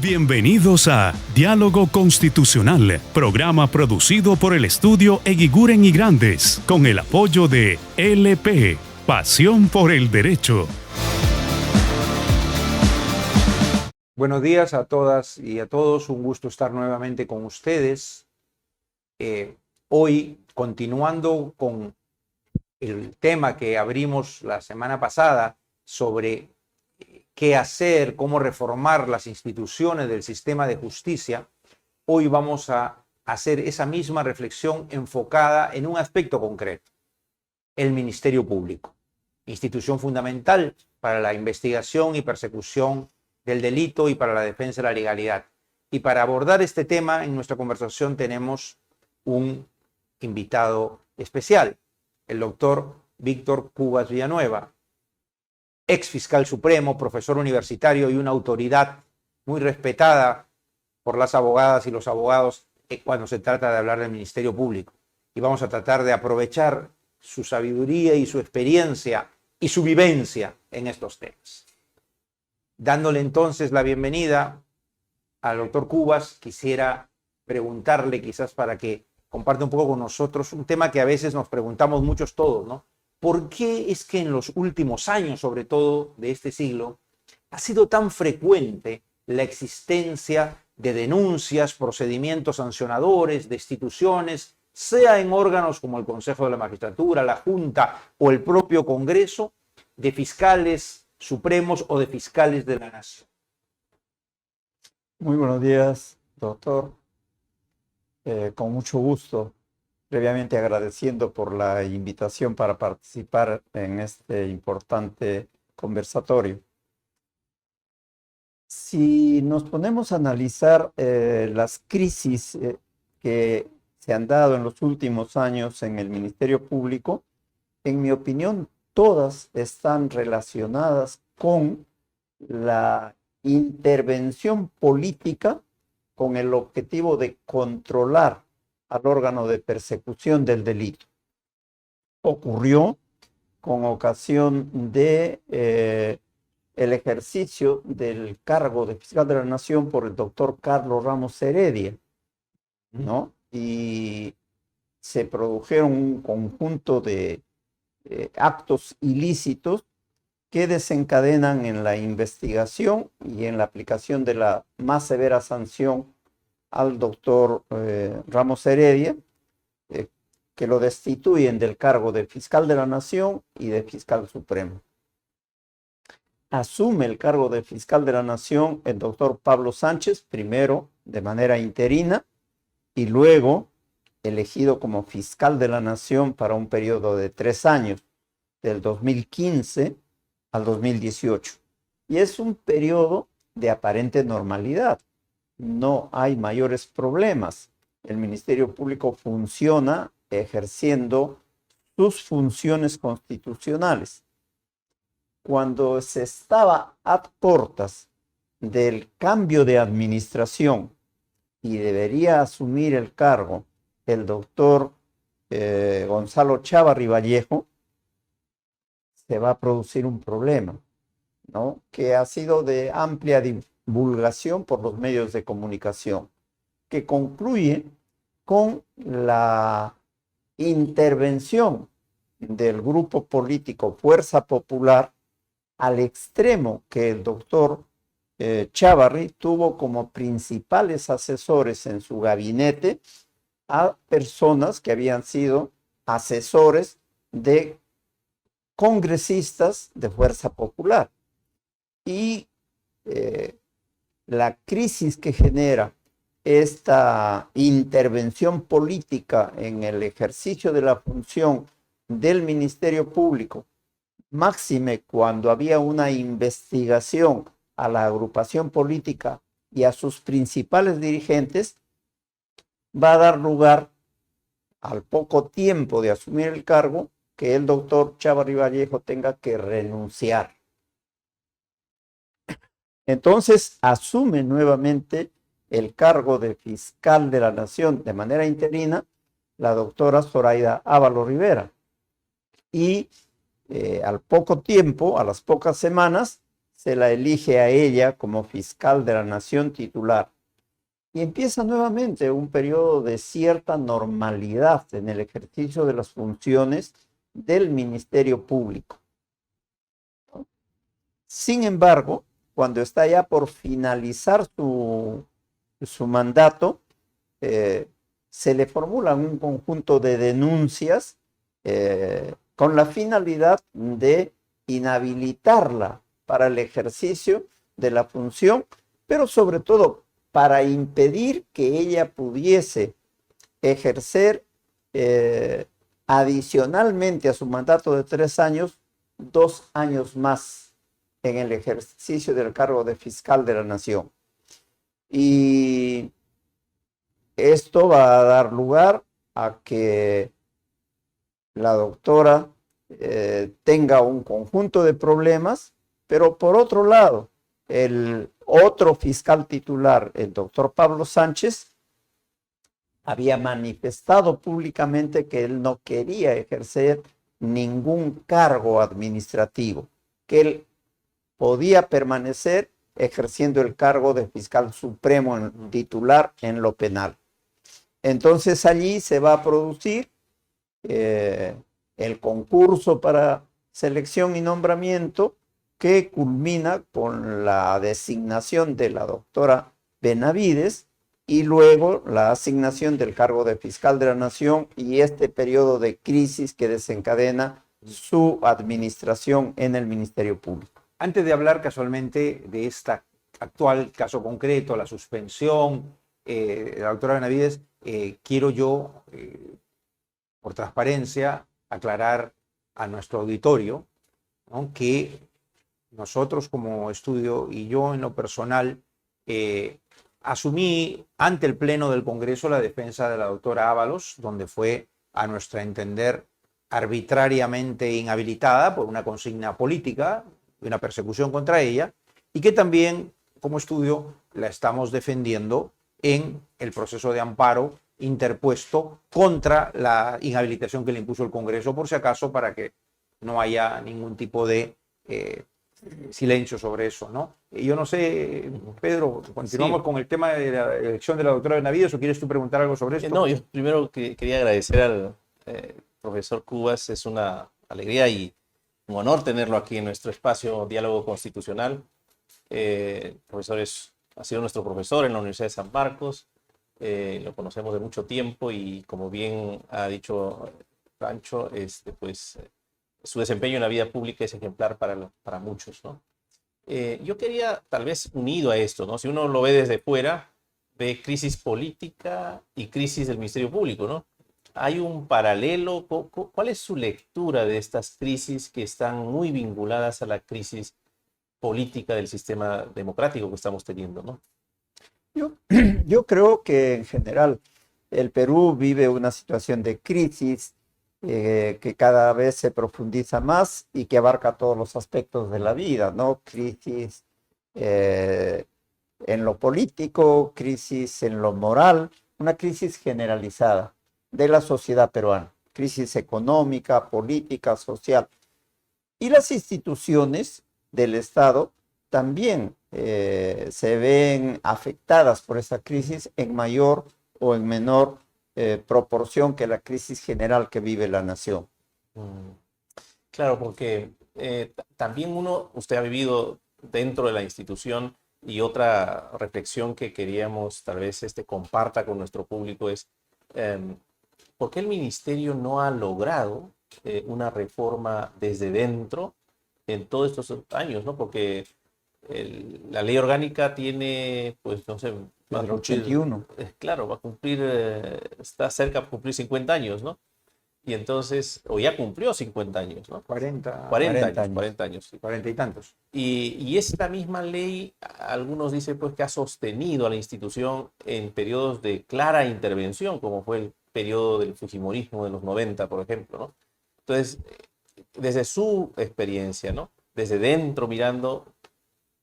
Bienvenidos a Diálogo Constitucional, programa producido por el estudio Eguiguren y Grandes, con el apoyo de LP, Pasión por el Derecho. Buenos días a todas y a todos, un gusto estar nuevamente con ustedes. Hoy, continuando con el tema que abrimos la semana pasada sobre qué hacer, cómo reformar las instituciones del sistema de justicia, hoy vamos a hacer esa misma reflexión enfocada en un aspecto concreto: el Ministerio Público, institución fundamental para la investigación y persecución del delito y para la defensa de la legalidad. Y para abordar este tema en nuestra conversación tenemos un invitado especial, el doctor Víctor Cubas Villanueva, ex fiscal supremo, profesor universitario y una autoridad muy respetada por las abogadas y los abogados cuando se trata de hablar del Ministerio Público. Y vamos a tratar de aprovechar su sabiduría y su experiencia y su vivencia en estos temas. Dándole entonces la bienvenida al doctor Cubas, quisiera preguntarle, quizás para que comparte un poco con nosotros, un tema que a veces nos preguntamos muchos todos, ¿no? ¿Por qué es que en los últimos años, sobre todo de este siglo, ha sido tan frecuente la existencia de denuncias, procedimientos sancionadores, destituciones, sea en órganos como el Consejo de la Magistratura, la Junta o el propio Congreso, de fiscales supremos o de fiscales de la Nación? Muy buenos días, doctor. Con mucho gusto, previamente agradeciendo por la invitación para participar en este importante conversatorio. Si nos ponemos a analizar las crisis que se han dado en los últimos años en el Ministerio Público, en mi opinión, todas están relacionadas con la intervención política con el objetivo de controlar al órgano de persecución del delito. Ocurrió con ocasión de el ejercicio del cargo de fiscal de la Nación por el doctor Carlos Ramos Heredia, ¿no? Y se produjeron un conjunto de actos ilícitos que desencadenan en la investigación y en la aplicación de la más severa sanción al doctor Ramos Heredia, que lo destituyen del cargo de fiscal de la Nación y de fiscal supremo. Asume el cargo de fiscal de la Nación el doctor Pablo Sánchez, primero de manera interina y luego elegido como fiscal de la Nación para un periodo de 3 años, del 2015 al 2018. Y es un periodo de aparente normalidad. No hay mayores problemas. El Ministerio Público funciona ejerciendo sus funciones constitucionales. Cuando se estaba a puertas del cambio de administración y debería asumir el cargo el doctor Gonzalo Chávarri Vallejo, se va a producir un problema, ¿no? Que ha sido de amplia divulgación por los medios de comunicación, que concluye con la intervención del grupo político Fuerza Popular al extremo que el doctor Chávarri tuvo como principales asesores en su gabinete a personas que habían sido asesores de congresistas de Fuerza Popular. Y la crisis que genera esta intervención política en el ejercicio de la función del Ministerio Público, máxime cuando había una investigación a la agrupación política y a sus principales dirigentes, va a dar lugar, al poco tiempo de asumir el cargo, que el doctor Chávarri Vallejo tenga que renunciar. Entonces asume nuevamente el cargo de fiscal de la Nación de manera interina la doctora Zoraida Ábalos Rivera. Y al poco tiempo, a las pocas semanas, se la elige a ella como fiscal de la nación titular. Y empieza nuevamente un periodo de cierta normalidad en el ejercicio de las funciones del Ministerio Público. Sin embargo, cuando está ya por finalizar su mandato, se le formulan un conjunto de denuncias con la finalidad de inhabilitarla para el ejercicio de la función, pero sobre todo para impedir que ella pudiese ejercer adicionalmente a su mandato de 3 años, 2 años más en el ejercicio del cargo de fiscal de la nación. Y esto va a dar lugar a que la doctora tenga un conjunto de problemas, pero por otro lado, el otro fiscal titular, el doctor Pablo Sánchez, había manifestado públicamente que él no quería ejercer ningún cargo administrativo, que él podía permanecer ejerciendo el cargo de fiscal supremo titular en lo penal. Entonces allí se va a producir el concurso para selección y nombramiento, que culmina con la designación de la doctora Benavides y luego la asignación del cargo de fiscal de la nación y este periodo de crisis que desencadena su administración en el Ministerio Público. Antes de hablar casualmente de este actual caso concreto, la suspensión de la doctora Benavides, quiero yo, por transparencia, aclarar a nuestro auditorio, ¿no?, que nosotros como estudio y yo en lo personal asumí ante el Pleno del Congreso la defensa de la doctora Ábalos, donde fue, a nuestro entender, arbitrariamente inhabilitada por una consigna política, una persecución contra ella, y que también como estudio la estamos defendiendo en el proceso de amparo interpuesto contra la inhabilitación que le impuso el Congreso, por si acaso, para que no haya ningún tipo de silencio sobre eso, ¿no? Yo no sé, Pedro, continuamos con el tema de la elección de la doctora Benavides, ¿o quieres tú preguntar algo sobre esto? No, yo primero quería agradecer al profesor Cubas, es una alegría y un honor tenerlo aquí en nuestro espacio Diálogo Constitucional. El profesor ha sido nuestro profesor en la Universidad de San Marcos, lo conocemos de mucho tiempo y como bien ha dicho Pancho, pues su desempeño en la vida pública es ejemplar para muchos, ¿no? Yo quería, tal vez unido a esto, ¿no? Si uno lo ve desde fuera, ve crisis política y crisis del Ministerio Público, ¿no? Hay un paralelo. ¿Cuál es su lectura de estas crisis que están muy vinculadas a la crisis política del sistema democrático que estamos teniendo, ¿no? Yo creo que en general el Perú vive una situación de crisis que cada vez se profundiza más y que abarca todos los aspectos de la vida, ¿no? Crisis en lo político, crisis en lo moral, una crisis generalizada de la sociedad peruana, crisis económica, política, social. Y las instituciones del Estado también se ven afectadas por esa crisis en mayor o en menor proporción que la crisis general que vive la nación. Claro, porque también usted ha vivido dentro de la institución, y otra reflexión que queríamos tal vez comparta con nuestro público es ¿por qué el ministerio no ha logrado una reforma desde dentro en todos estos años, ¿no? Porque la ley orgánica tiene, pues no sé, va a cumplir, 81. Claro, va a cumplir, está cerca de cumplir 50 años, ¿no? Y entonces, o ya cumplió 50 años, ¿no? 40 años. 40 y tantos. Y esta misma ley, algunos dicen pues que ha sostenido a la institución en periodos de clara intervención, como fue el periodo del fujimorismo de los 90, por ejemplo, ¿no? Entonces, desde su experiencia, ¿no? Desde dentro mirando,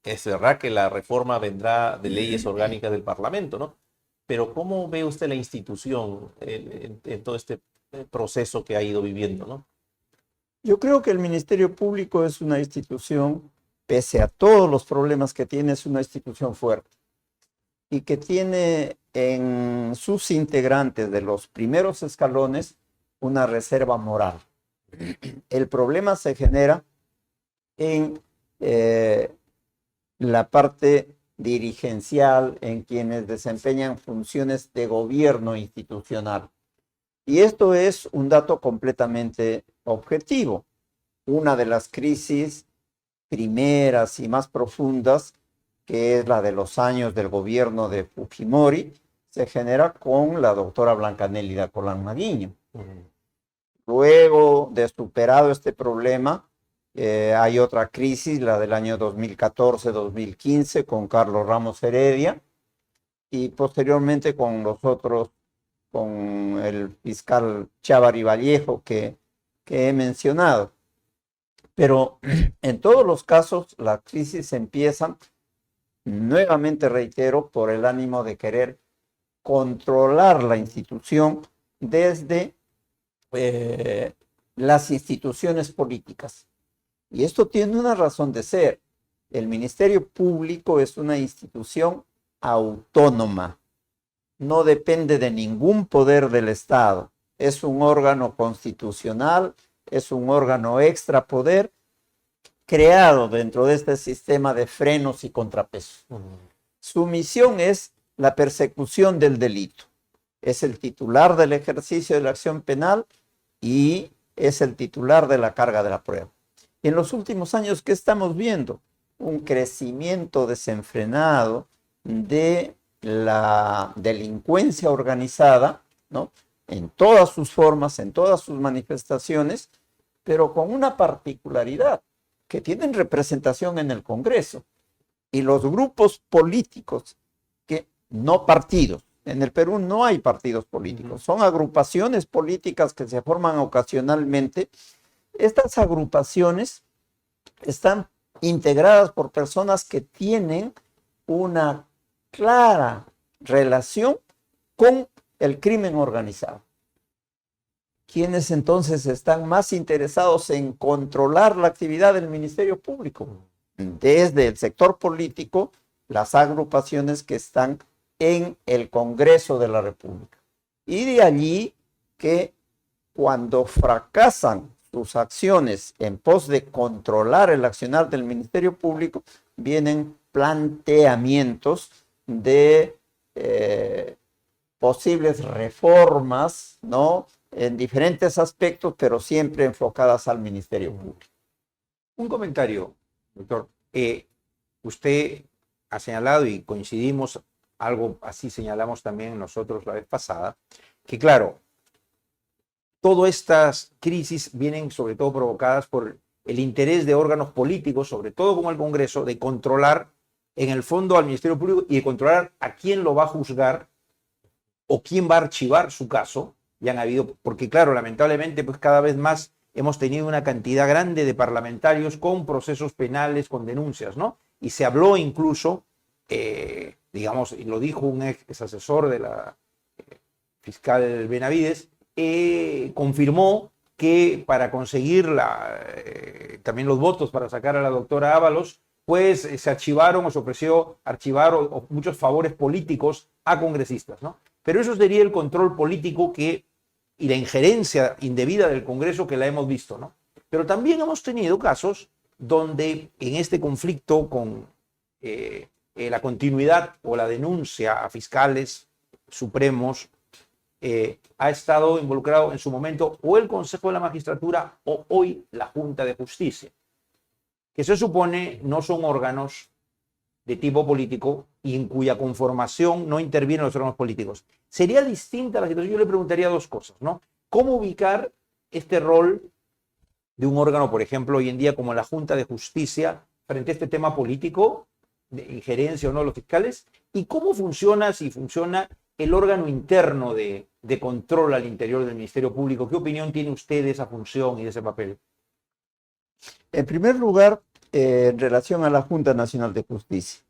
es verdad que la reforma vendrá de leyes orgánicas del Parlamento, ¿no? Pero ¿cómo ve usted la institución en todo este proceso que ha ido viviendo, ¿no? Yo creo que el Ministerio Público es una institución pese a todos los problemas que tiene, es una institución fuerte y que tiene en sus integrantes de los primeros escalones una reserva moral. El problema se genera en la parte dirigencial, en quienes desempeñan funciones de gobierno institucional. Y esto es un dato completamente objetivo. Una de las crisis primeras y más profundas, que es la de los años del gobierno de Fujimori, se genera con la doctora Blanca Nélida Colán Maguiño. Luego de superado este problema, hay otra crisis, la del año 2014-2015, con Carlos Ramos Heredia, y posteriormente con los otros, con el fiscal Chávarri Vallejo que he mencionado. Pero en todos los casos, las crisis empiezan, nuevamente reitero, por el ánimo de querer controlar la institución desde las instituciones políticas. Y esto tiene una razón de ser. El Ministerio Público es una institución autónoma. No depende de ningún poder del Estado. Es un órgano constitucional, es un órgano extrapoder creado dentro de este sistema de frenos y contrapesos. Su misión es la persecución del delito. Es el titular del ejercicio de la acción penal y es el titular de la carga de la prueba. En los últimos años, ¿qué estamos viendo? Un crecimiento desenfrenado de la delincuencia organizada, ¿no? En todas sus formas, en todas sus manifestaciones, pero con una particularidad, que tienen representación en el Congreso. Y los grupos políticos, que no partidos, en el Perú no hay partidos políticos, son agrupaciones políticas que se forman ocasionalmente. Estas agrupaciones están integradas por personas que tienen una clara relación con el crimen organizado. ¿Quiénes entonces están más interesados en controlar la actividad del Ministerio Público? Desde el sector político, las agrupaciones que están en el Congreso de la República. Y de allí que cuando fracasan sus acciones en pos de controlar el accionar del Ministerio Público, vienen planteamientos de posibles reformas, ¿no?, en diferentes aspectos, pero siempre enfocadas al Ministerio Público. Un comentario, doctor. Usted ha señalado, y coincidimos, algo así señalamos también nosotros la vez pasada, que claro, todas estas crisis vienen sobre todo provocadas por el interés de órganos políticos, sobre todo como el Congreso, de controlar en el fondo al Ministerio Público y de controlar a quién lo va a juzgar o quién va a archivar su caso. Ya han habido, porque claro, lamentablemente, pues cada vez más hemos tenido una cantidad grande de parlamentarios con procesos penales, con denuncias, ¿no? Y se habló incluso, digamos, y lo dijo un ex asesor de la fiscal Benavides, confirmó que para conseguir también los votos para sacar a la doctora Ábalos, pues se archivaron o se ofreció archivar o muchos favores políticos a congresistas, ¿no? Pero eso sería el control político y la injerencia indebida del Congreso que la hemos visto, ¿no? Pero también hemos tenido casos donde en este conflicto con la continuidad o la denuncia a fiscales supremos ha estado involucrado en su momento o el Consejo de la Magistratura o hoy la Junta de Justicia, que se supone no son órganos de tipo político y en cuya conformación no intervienen los órganos políticos. Sería distinta la situación. Yo le preguntaría dos cosas, ¿no? ¿Cómo ubicar este rol de un órgano, por ejemplo, hoy en día como la Junta de Justicia, frente a este tema político, de injerencia o no de los fiscales? ¿Y cómo funciona, si funciona, el órgano interno de control al interior del Ministerio Público? ¿Qué opinión tiene usted de esa función y de ese papel? En primer lugar, en relación a la Junta Nacional de Justicia.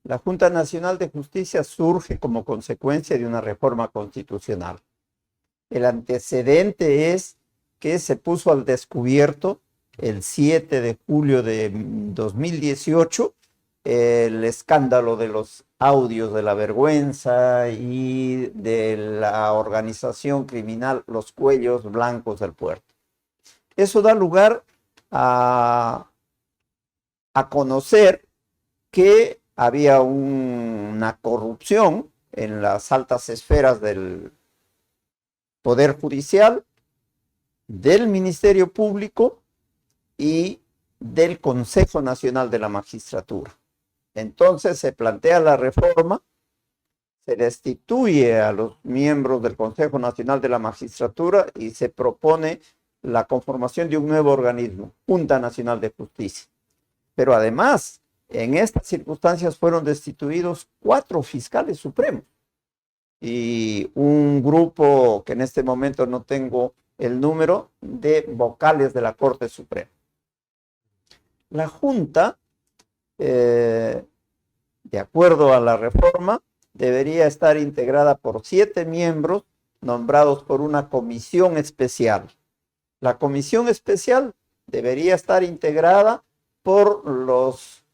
La Junta Nacional de Justicia surge como consecuencia de una reforma constitucional. El antecedente es que se puso al descubierto el 7 de julio de 2018 el escándalo de los audios de la vergüenza y de la organización criminal Los Cuellos Blancos del Puerto. Eso da lugar a conocer que había una corrupción en las altas esferas del Poder Judicial, del Ministerio Público y del Consejo Nacional de la Magistratura. Entonces se plantea la reforma, se destituye a los miembros del Consejo Nacional de la Magistratura y se propone la conformación de un nuevo organismo, Junta Nacional de Justicia. Pero además, en estas circunstancias fueron destituidos 4 fiscales supremos y un grupo que en este momento no tengo el número de vocales de la Corte Suprema. La Junta, de acuerdo a la reforma, debería estar integrada por 7 miembros nombrados por una comisión especial. La comisión especial debería estar integrada por los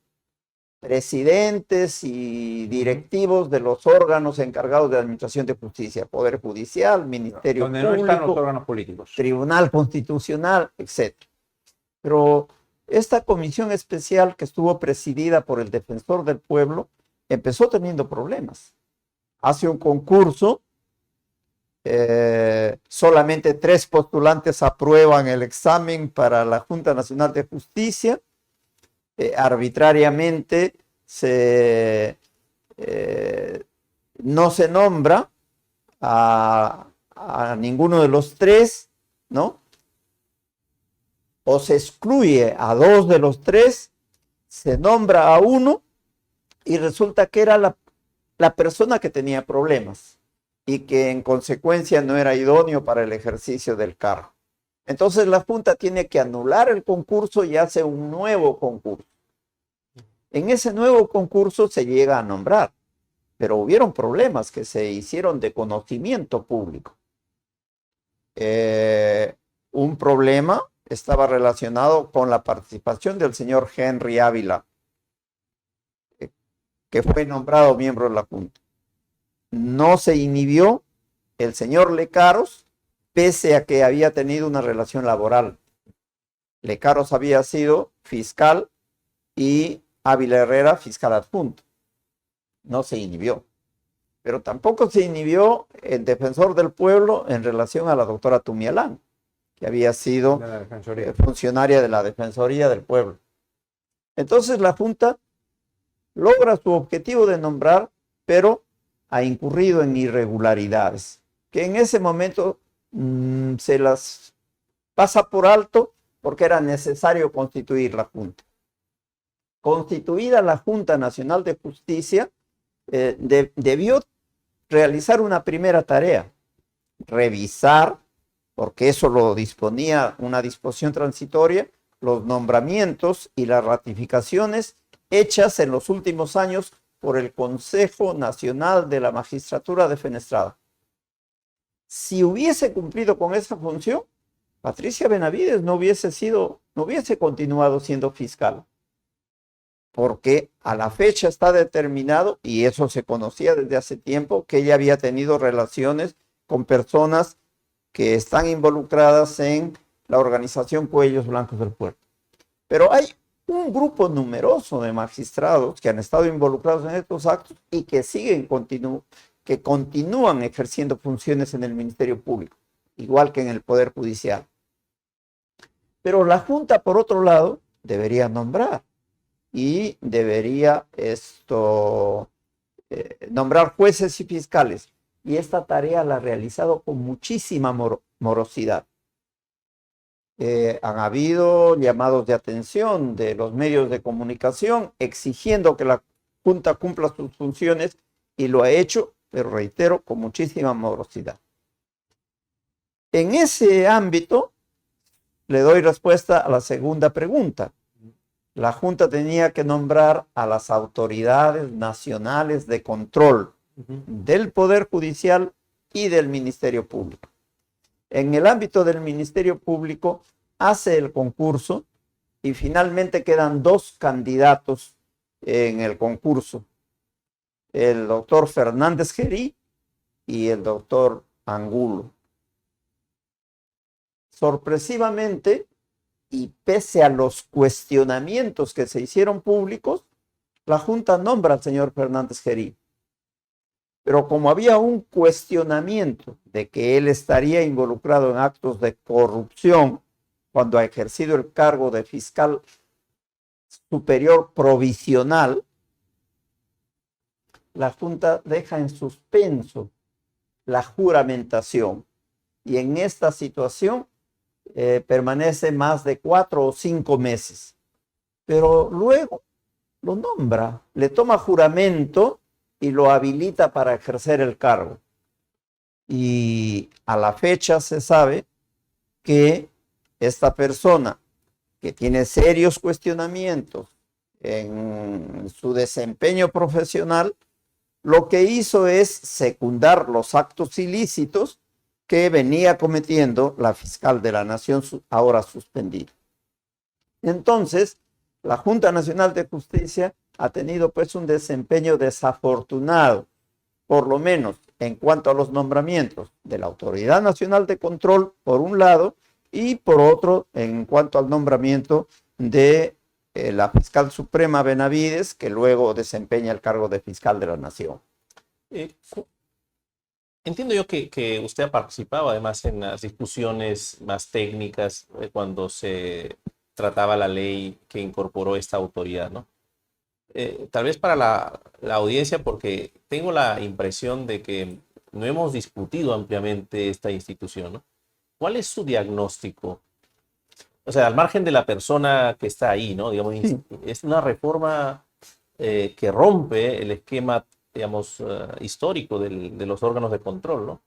presidentes y directivos de los órganos encargados de administración de justicia, Poder Judicial, Ministerio Donde Público, no están los órganos políticos. Tribunal Constitucional, etc. Pero esta comisión especial que estuvo presidida por el Defensor del Pueblo empezó teniendo problemas. Hace un concurso, solamente 3 postulantes aprueban el examen para la Junta Nacional de Justicia. Arbitrariamente no se nombra a ninguno de los 3, ¿no? O se excluye a 2 de los 3, se nombra a uno y resulta que era la persona que tenía problemas y que en consecuencia no era idóneo para el ejercicio del cargo. Entonces la Junta tiene que anular el concurso y hace un nuevo concurso. En ese nuevo concurso se llega a nombrar, pero hubieron problemas que se hicieron de conocimiento público. Un problema estaba relacionado con la participación del señor Henry Ávila, que fue nombrado miembro de la Junta. No se inhibió el señor Lecaros, pese a que había tenido una relación laboral. Lecaros había sido fiscal y Ávila Herrera fiscal adjunto. No se inhibió. Pero tampoco se inhibió el Defensor del Pueblo en relación a la doctora Tumialán, que había sido funcionaria de la Defensoría del Pueblo. Entonces la Junta logra su objetivo de nombrar, pero ha incurrido en irregularidades, que en ese momento se las pasa por alto porque era necesario constituir la Junta. Constituida la Junta Nacional de Justicia, debió realizar una primera tarea, revisar, porque eso lo disponía una disposición transitoria, los nombramientos y las ratificaciones hechas en los últimos años por el Consejo Nacional de la Magistratura Defenestrada. Si hubiese cumplido con esa función, Patricia Benavides no hubiese continuado siendo fiscal, porque a la fecha está determinado, y eso se conocía desde hace tiempo, que ella había tenido relaciones con personas que están involucradas en la organización Cuellos Blancos del Puerto. Pero hay un grupo numeroso de magistrados que han estado involucrados en estos actos y que continúan ejerciendo funciones en el Ministerio Público, igual que en el Poder Judicial. Pero la Junta, por otro lado, debería nombrar y debería nombrar jueces y fiscales. Y esta tarea la ha realizado con muchísima morosidad. Han habido llamados de atención de los medios de comunicación exigiendo que la Junta cumpla sus funciones y lo ha hecho, pero reitero, con muchísima morosidad. En ese ámbito, le doy respuesta a la segunda pregunta. La Junta tenía que nombrar a las autoridades nacionales de control del Poder Judicial y del Ministerio Público. En el ámbito del Ministerio Público hace el concurso y finalmente quedan 2 candidatos en el concurso, el doctor Fernández Gerí y el doctor Angulo. Sorpresivamente, y pese a los cuestionamientos que se hicieron públicos, la Junta nombra al señor Fernández Gerí. Pero como había un cuestionamiento de que él estaría involucrado en actos de corrupción cuando ha ejercido el cargo de fiscal superior provisional, la Junta deja en suspenso la juramentación y en esta situación permanece más de 4 o 5 meses. Pero luego lo nombra, le toma juramento y lo habilita para ejercer el cargo. Y a la fecha se sabe que esta persona que tiene serios cuestionamientos en su desempeño profesional, lo que hizo es secundar los actos ilícitos que venía cometiendo la fiscal de la Nación, ahora suspendida. Entonces, la Junta Nacional de Justicia ha tenido pues un desempeño desafortunado, por lo menos en cuanto a los nombramientos de la Autoridad Nacional de Control, por un lado, y por otro, en cuanto al nombramiento de la fiscal suprema Benavides, que luego desempeña el cargo de fiscal de la Nación. Entiendo yo que usted ha participado además en las discusiones más técnicas cuando se trataba la ley que incorporó esta autoridad, ¿no? Tal vez para la audiencia, porque tengo la impresión de que no hemos discutido ampliamente esta institución, ¿no? ¿Cuál es su diagnóstico? O sea, al margen de la persona que está ahí, ¿no? Digamos, sí. Es una reforma que rompe el esquema, digamos, histórico de los órganos de control, ¿no?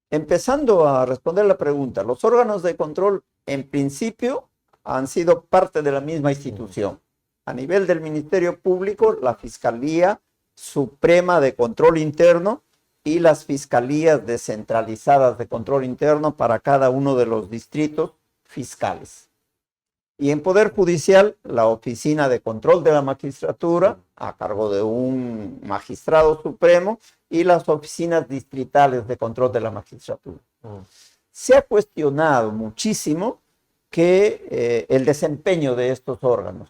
Empezando a responder la pregunta, los órganos de control, en principio, han sido parte de la misma institución. A nivel del Ministerio Público, la Fiscalía Suprema de Control Interno y las fiscalías descentralizadas de control interno para cada uno de los distritos fiscales. Y en Poder Judicial, la Oficina de Control de la Magistratura, a cargo de un magistrado supremo, y las oficinas distritales de control de la magistratura. Se ha cuestionado muchísimo que el desempeño de estos órganos,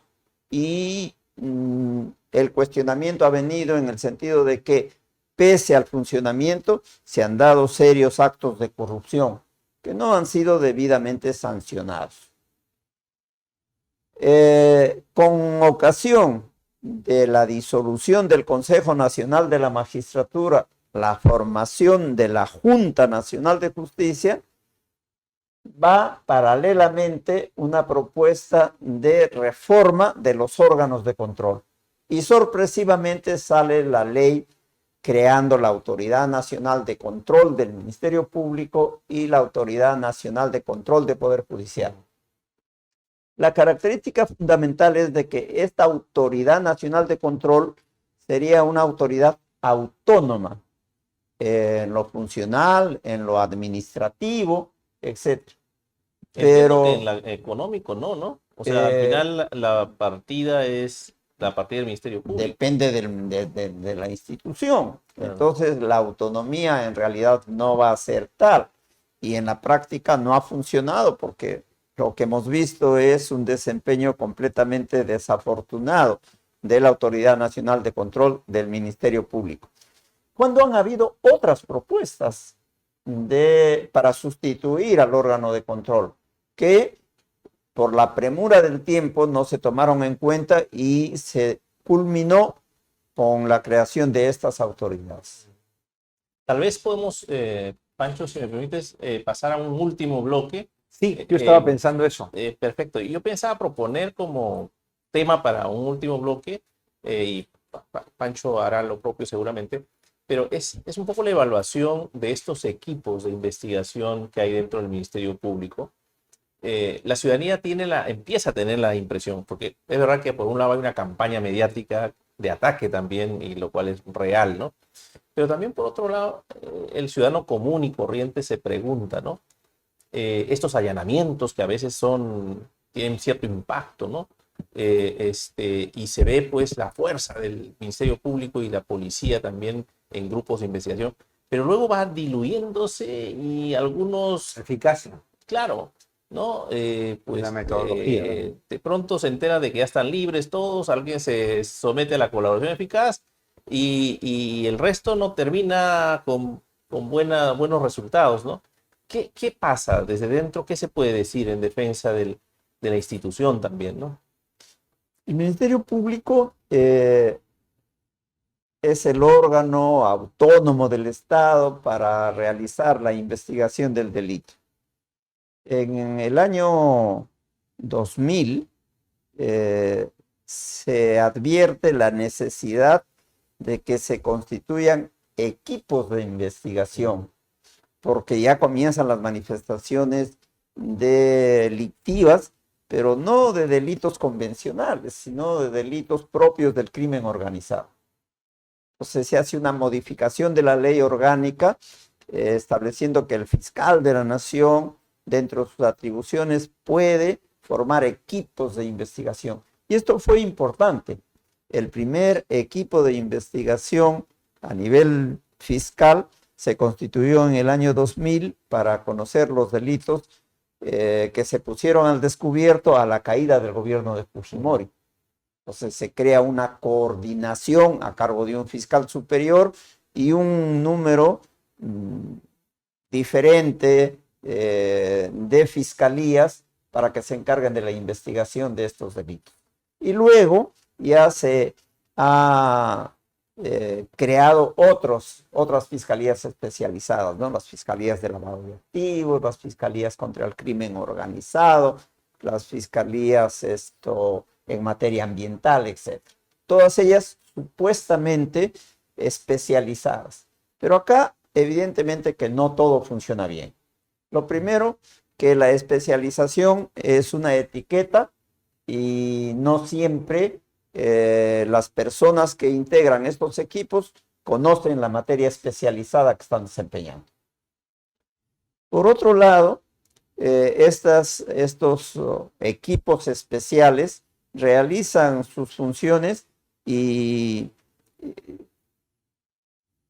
y el cuestionamiento ha venido en el sentido de que pese al funcionamiento se han dado serios actos de corrupción que no han sido debidamente sancionados. Con ocasión de la disolución del Consejo Nacional de la Magistratura, la formación de la Junta Nacional de Justicia, va paralelamente una propuesta de reforma de los órganos de control. Y sorpresivamente sale la ley creando la Autoridad Nacional de Control del Ministerio Público y la Autoridad Nacional de Control de Poder Judicial. La característica fundamental es de que esta Autoridad Nacional de Control sería una autoridad autónoma en lo funcional, en lo administrativo, etc. Pero en lo económico no. O sea, al final la partida es la partida del Ministerio Público. Depende de la institución. Claro. Entonces la autonomía en realidad no va a ser tal. Y en la práctica no ha funcionado porque lo que hemos visto es un desempeño completamente desafortunado de la Autoridad Nacional de Control del Ministerio Público. Cuando han habido otras propuestas para sustituir al órgano de control, que por la premura del tiempo no se tomaron en cuenta y se culminó con la creación de estas autoridades. Tal vez podemos, Pancho, si me permites, pasar a un último bloque. Sí, yo estaba pensando eso. Perfecto. Yo pensaba proponer como tema para un último bloque, y Pancho hará lo propio seguramente, pero es un poco la evaluación de estos equipos de investigación que hay dentro del Ministerio Público. La ciudadanía empieza a tener la impresión, porque es verdad que por un lado hay una campaña mediática de ataque también, y lo cual es real, ¿no? Pero también por otro lado, el ciudadano común y corriente se pregunta, ¿no? estos allanamientos que a veces tienen cierto impacto, ¿no? Y se ve pues la fuerza del Ministerio Público y la policía también en grupos de investigación, pero luego va diluyéndose y algunos, Eficacia. claro, ¿no? Pues La metodología, ¿no? de pronto se entera de que ya están libres todos, alguien se somete a la colaboración eficaz y el resto no termina con buenos resultados, ¿no? ¿Qué pasa desde dentro? ¿Qué se puede decir en defensa de la institución también, ¿no? El Ministerio Público es el órgano autónomo del Estado para realizar la investigación del delito. En el año 2000 se advierte la necesidad de que se constituyan equipos de investigación, porque ya comienzan las manifestaciones delictivas, pero no de delitos convencionales, sino de delitos propios del crimen organizado. Entonces se hace una modificación de la ley orgánica, estableciendo que el fiscal de la nación, dentro de sus atribuciones, puede formar equipos de investigación. Y esto fue importante. El primer equipo de investigación a nivel fiscal se constituyó en el año 2000 para conocer los delitos que se pusieron al descubierto a la caída del gobierno de Fujimori. Entonces se crea una coordinación a cargo de un fiscal superior y un número diferente de fiscalías para que se encarguen de la investigación de estos delitos. Y luego ya se ha creado otras fiscalías especializadas, ¿no? Las fiscalías de lavado de activos, las fiscalías contra el crimen organizado, las fiscalías en materia ambiental, etc. Todas ellas supuestamente especializadas. Pero acá, evidentemente que no todo funciona bien. Lo primero, que la especialización es una etiqueta y no siempre las personas que integran estos equipos conocen la materia especializada que están desempeñando. Por otro lado, estos equipos especiales realizan sus funciones y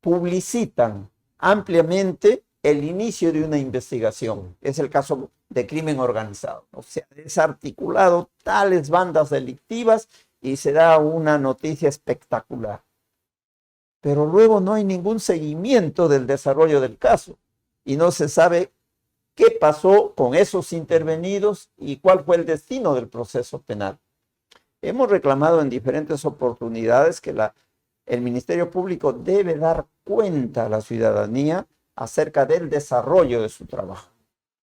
publicitan ampliamente el inicio de una investigación. Es el caso de crimen organizado. O sea, desarticulado tales bandas delictivas y se da una noticia espectacular. Pero luego no hay ningún seguimiento del desarrollo del caso y no se sabe qué pasó con esos intervenidos y cuál fue el destino del proceso penal. Hemos reclamado en diferentes oportunidades que el Ministerio Público debe dar cuenta a la ciudadanía acerca del desarrollo de su trabajo.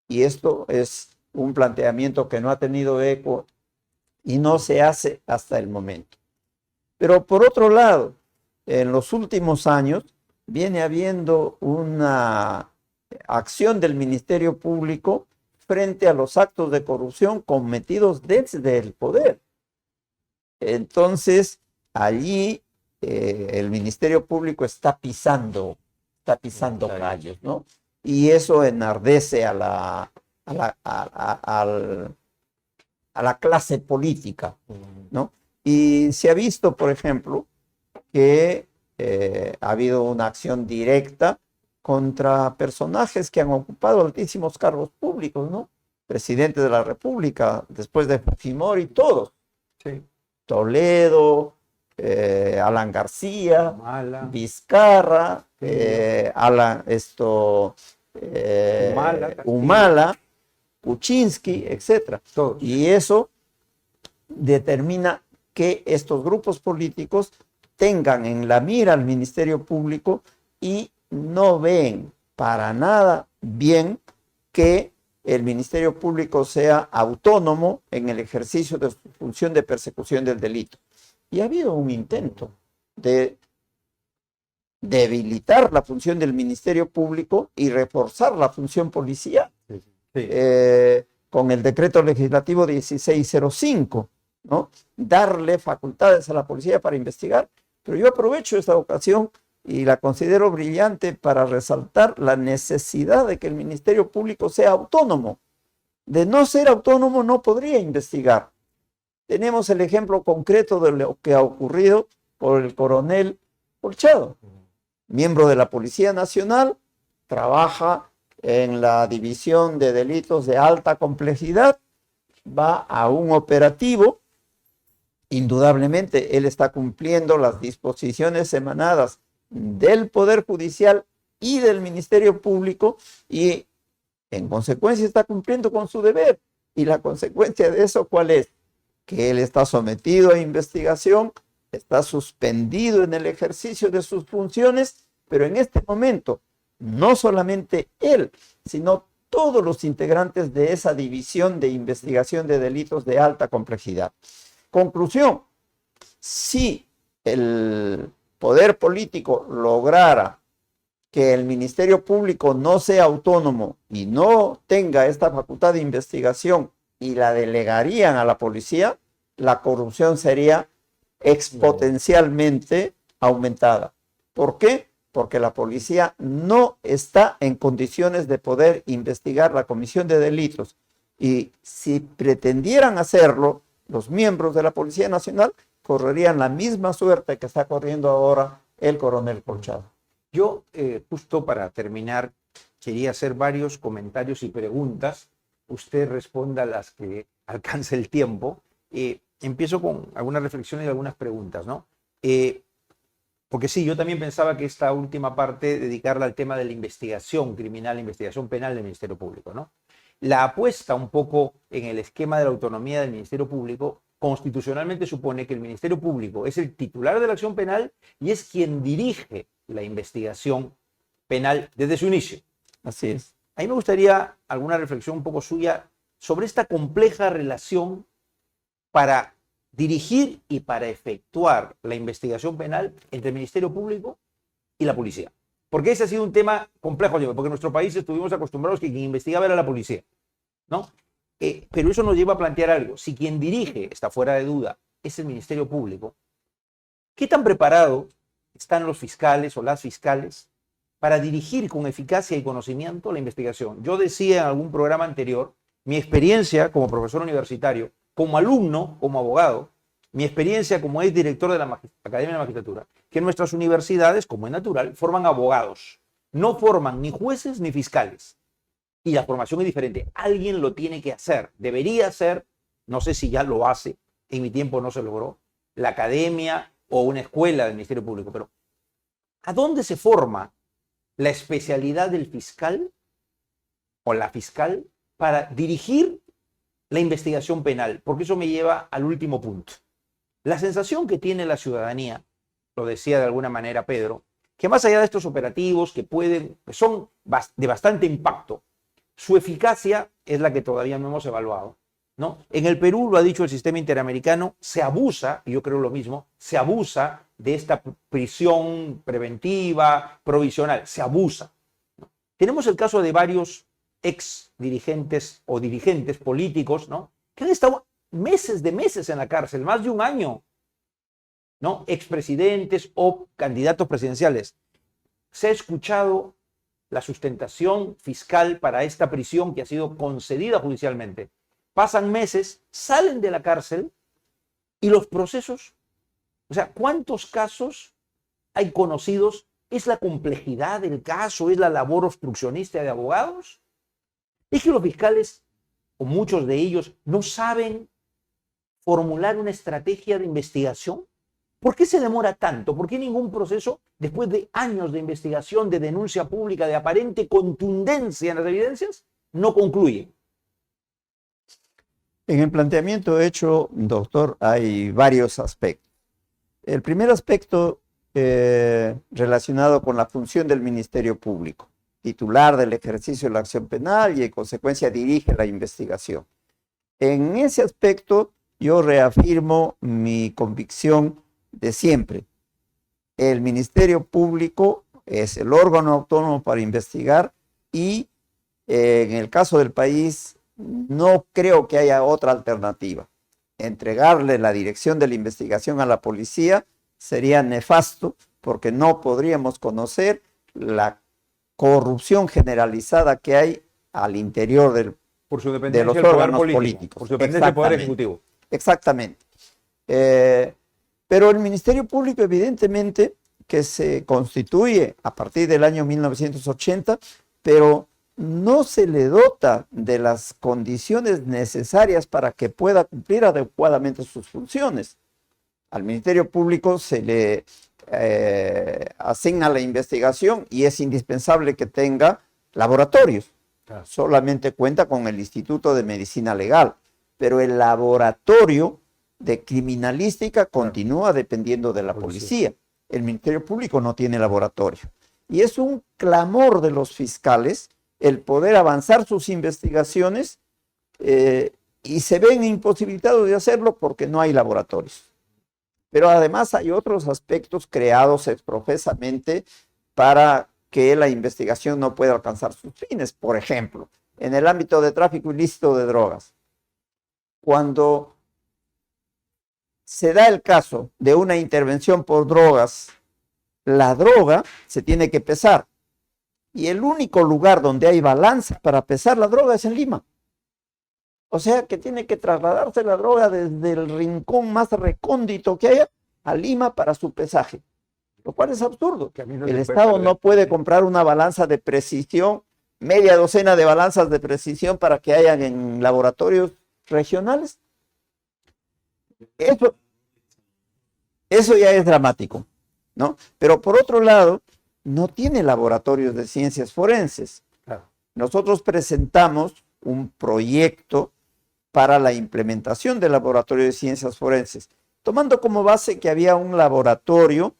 Y esto es un planteamiento que no ha tenido eco y no se hace hasta el momento. Pero por otro lado, en los últimos años viene habiendo una acción del Ministerio Público frente a los actos de corrupción cometidos desde el poder. Entonces, allí el Ministerio Público está pisando callos, ¿no? Y eso enardece a la clase política, ¿no? Y se ha visto, por ejemplo, que ha habido una acción directa contra personajes que han ocupado altísimos cargos públicos, ¿no? Presidente de la República, después de Fujimori, todos. Sí. Toledo, Alan García, Humala. Vizcarra, Humala, Humala, Kuczynski, etc. Todos. Y eso determina que estos grupos políticos tengan en la mira al Ministerio Público y no ven para nada bien que el Ministerio Público sea autónomo en el ejercicio de su función de persecución del delito. Y ha habido un intento de debilitar la función del Ministerio Público y reforzar la función policial. Sí. Con el decreto legislativo 1605, ¿no? Darle facultades a la policía para investigar. Pero yo aprovecho esta ocasión y la considero brillante para resaltar la necesidad de que el Ministerio Público sea autónomo. De no ser autónomo no podría investigar. Tenemos el ejemplo concreto de lo que ha ocurrido por el coronel Colchado, miembro de la Policía Nacional, trabaja en la División de Delitos de Alta Complejidad, va a un operativo, indudablemente él está cumpliendo las disposiciones emanadas del Poder Judicial y del Ministerio Público y en consecuencia está cumpliendo con su deber. Y la consecuencia de eso, ¿cuál es? Que él está sometido a investigación, está suspendido en el ejercicio de sus funciones, pero en este momento, no solamente él, sino todos los integrantes de esa división de investigación de delitos de alta complejidad. Conclusión, si el poder político lograra que el Ministerio Público no sea autónomo y no tenga esta facultad de investigación y la delegarían a la policía, la corrupción sería exponencialmente aumentada. ¿Por qué? Porque la policía no está en condiciones de poder investigar la comisión de delitos. Y si pretendieran hacerlo, los miembros de la Policía Nacional correrían la misma suerte que está corriendo ahora el coronel Colchado. Yo, justo para terminar, quería hacer varios comentarios y preguntas. Usted responda a las que alcance el tiempo. Empiezo con algunas reflexiones y algunas preguntas, ¿no? Porque sí, yo también pensaba que esta última parte dedicarla al tema de la investigación criminal, la investigación penal del Ministerio Público, ¿no? La apuesta un poco en el esquema de la autonomía del Ministerio Público constitucionalmente supone que el Ministerio Público es el titular de la acción penal y es quien dirige la investigación penal desde su inicio. Así es. A mí me gustaría alguna reflexión un poco suya sobre esta compleja relación para dirigir y para efectuar la investigación penal entre el Ministerio Público y la policía. Porque ese ha sido un tema complejo, porque en nuestro país estuvimos acostumbrados que quien investigaba era la policía, ¿no? Pero eso nos lleva a plantear algo. Si quien dirige, está fuera de duda, es el Ministerio Público, ¿qué tan preparado están los fiscales o las fiscales para dirigir con eficacia y conocimiento la investigación? Yo decía en algún programa anterior, mi experiencia como profesor universitario, como alumno, como abogado, mi experiencia como ex director de la Academia de Magistratura, que nuestras universidades, como es natural, forman abogados. No forman ni jueces ni fiscales. Y la formación es diferente. Alguien lo tiene que hacer. Debería ser, no sé si ya lo hace, en mi tiempo no se logró, la academia o una escuela del Ministerio Público. Pero, ¿a dónde se forma la especialidad del fiscal o la fiscal para dirigir la investigación penal? Porque eso me lleva al último punto. La sensación que tiene la ciudadanía, lo decía de alguna manera Pedro, que más allá de estos operativos que son de bastante impacto, su eficacia es la que todavía no hemos evaluado, ¿no? En el Perú, lo ha dicho el sistema interamericano, se abusa, y yo creo lo mismo, se abusa de esta prisión preventiva, provisional, se abusa, ¿no? Tenemos el caso de varios ex dirigentes o dirigentes políticos, ¿no?, que han estado meses en la cárcel, más de un año, ¿no? Expresidentes o candidatos presidenciales. Se ha escuchado la sustentación fiscal para esta prisión que ha sido concedida judicialmente. Pasan meses, salen de la cárcel y los procesos, o sea, ¿cuántos casos hay conocidos? ¿Es la complejidad del caso? ¿Es la labor obstruccionista de abogados? ¿Es que los fiscales, o muchos de ellos, no saben formular una estrategia de investigación? ¿Por qué se demora tanto? ¿Por qué ningún proceso, después de años de investigación, de denuncia pública, de aparente contundencia en las evidencias, no concluye? En el planteamiento hecho, doctor, hay varios aspectos. El primer aspecto relacionado con la función del Ministerio Público, titular del ejercicio de la acción penal y en consecuencia dirige la investigación. En ese aspecto yo reafirmo mi convicción de siempre. El Ministerio Público es el órgano autónomo para investigar y en el caso del país no creo que haya otra alternativa. Entregarle la dirección de la investigación a la policía sería nefasto porque no podríamos conocer la corrupción generalizada que hay al interior Por su de dependencia los del poder órganos político, políticos. por su dependencia del poder Exactamente. ejecutivo. Exactamente. Pero el Ministerio Público, evidentemente, que se constituye a partir del año 1980, pero no se le dota de las condiciones necesarias para que pueda cumplir adecuadamente sus funciones. Al Ministerio Público se le asigna la investigación y es indispensable que tenga laboratorios. Claro. Solamente cuenta con el Instituto de Medicina Legal, pero el laboratorio de criminalística continúa dependiendo de la policía. El Ministerio Público no tiene laboratorio. Y es un clamor de los fiscales el poder avanzar sus investigaciones y se ven imposibilitados de hacerlo porque no hay laboratorios. Pero además hay otros aspectos creados exprofesamente para que la investigación no pueda alcanzar sus fines. Por ejemplo, en el ámbito de tráfico ilícito de drogas, cuando se da el caso de una intervención por drogas, la droga se tiene que pesar. Y el único lugar donde hay balanza para pesar la droga es en Lima. O sea que tiene que trasladarse la droga desde el rincón más recóndito que haya a Lima para su pesaje. Lo cual es absurdo. El Estado no puede comprar una balanza de precisión, media docena de balanzas de precisión para que hayan en laboratorios regionales. Eso ya es dramático, ¿no? Pero por otro lado, no tiene laboratorios de ciencias forenses. Claro. Nosotros presentamos un proyecto para la implementación del laboratorio de ciencias forenses, tomando como base que había un laboratorio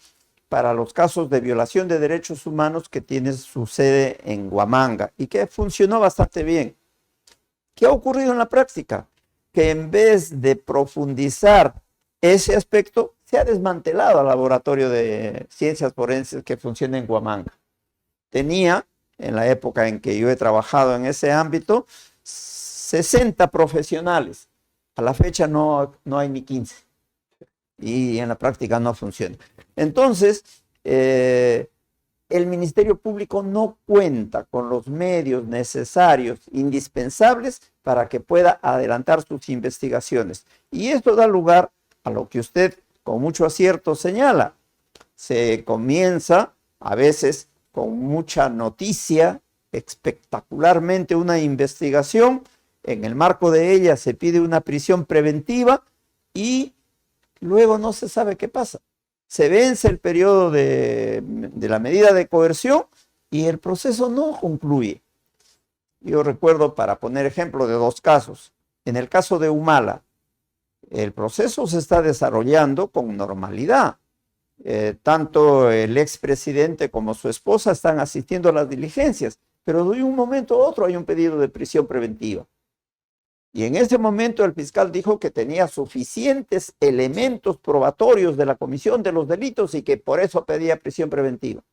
para los casos de violación de derechos humanos que tiene su sede en Huamanga y que funcionó bastante bien. ¿Qué ha ocurrido en la práctica? Que en vez de profundizar ese aspecto, se ha desmantelado el laboratorio de ciencias forenses que funciona en Huamanga. Tenía, en la época en que yo he trabajado en ese ámbito, 60 profesionales. A la fecha no hay ni 15. Y en la práctica no funciona. Entonces, el Ministerio Público no cuenta con los medios necesarios, indispensables, para que pueda adelantar sus investigaciones. Y esto da lugar a lo que usted con mucho acierto señala. Se comienza a veces con mucha noticia, espectacularmente una investigación, en el marco de ella se pide una prisión preventiva y luego no se sabe qué pasa. Se vence el periodo de la medida de coerción y el proceso no concluye. Yo recuerdo, para poner ejemplo de dos casos, en el caso de Humala, el proceso se está desarrollando con normalidad. Tanto el expresidente como su esposa están asistiendo a las diligencias, pero de un momento a otro hay un pedido de prisión preventiva. Y en ese momento el fiscal dijo que tenía suficientes elementos probatorios de la comisión de los delitos y que por eso pedía prisión preventiva.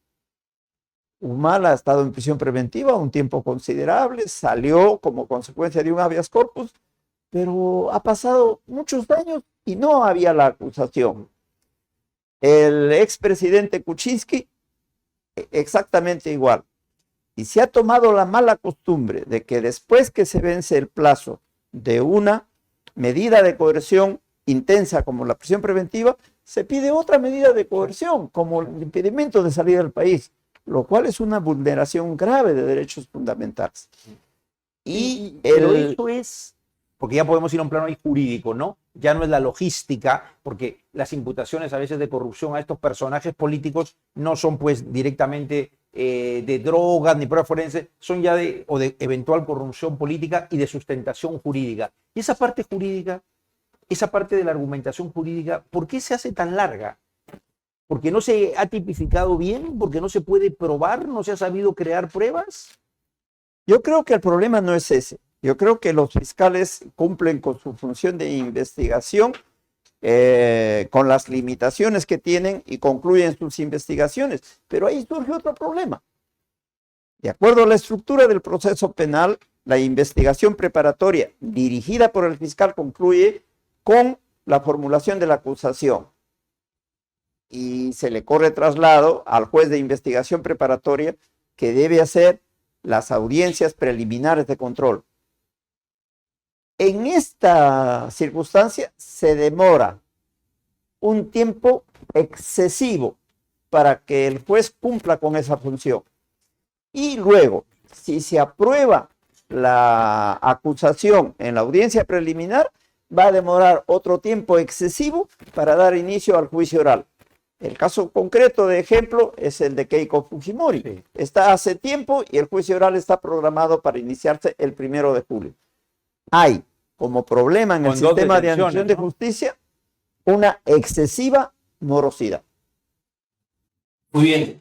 Humala ha estado en prisión preventiva un tiempo considerable, salió como consecuencia de un habeas corpus, pero ha pasado muchos años y no había la acusación. El expresidente Kuczynski, exactamente igual. Y se ha tomado la mala costumbre de que después que se vence el plazo de una medida de coerción intensa como la prisión preventiva, se pide otra medida de coerción como el impedimento de salir del país, lo cual es una vulneración grave de derechos fundamentales. Pero eso es, porque ya podemos ir a un plano ahí jurídico, ¿no? Ya no es la logística, porque las imputaciones a veces de corrupción a estos personajes políticos no son pues directamente de drogas ni pruebas forenses, son ya de eventual corrupción política y de sustentación jurídica. Y esa parte jurídica, esa parte de la argumentación jurídica, ¿por qué se hace tan larga? ¿Porque no se ha tipificado bien? ¿Porque no se puede probar? ¿No se ha sabido crear pruebas? Yo creo que el problema no es ese. Yo creo que los fiscales cumplen con su función de investigación con las limitaciones que tienen y concluyen sus investigaciones. Pero ahí surge otro problema. De acuerdo a la estructura del proceso penal, la investigación preparatoria dirigida por el fiscal concluye con la formulación de la acusación. y se le corre traslado al juez de investigación preparatoria que debe hacer las audiencias preliminares de control. En esta circunstancia se demora un tiempo excesivo para que el juez cumpla con esa función. Y luego, si se aprueba la acusación en la audiencia preliminar, va a demorar otro tiempo excesivo para dar inicio al juicio oral. El caso concreto de ejemplo es el de Keiko Fujimori. Sí. Está hace tiempo y el juicio oral está programado para iniciarse el 1 de julio. Hay como problema en el Con dos sistema de detenciones, administración de ¿no? justicia una excesiva morosidad. Muy bien,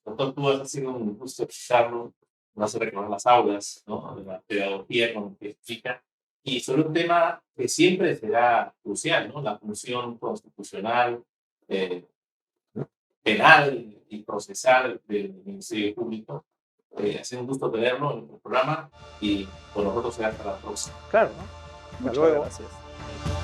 doctor Cubas, ha sido un gusto escucharlo, nos hace recordar las aulas, ¿no? De la pedagogía con lo que explica, y sobre un tema que siempre será crucial, ¿no? La función constitucional, penal y procesal del Ministerio Público. Ha sido un gusto tenerlo en el programa y con nosotros será hasta la próxima. Claro, ¿no? Hasta Muchas luego. gracias.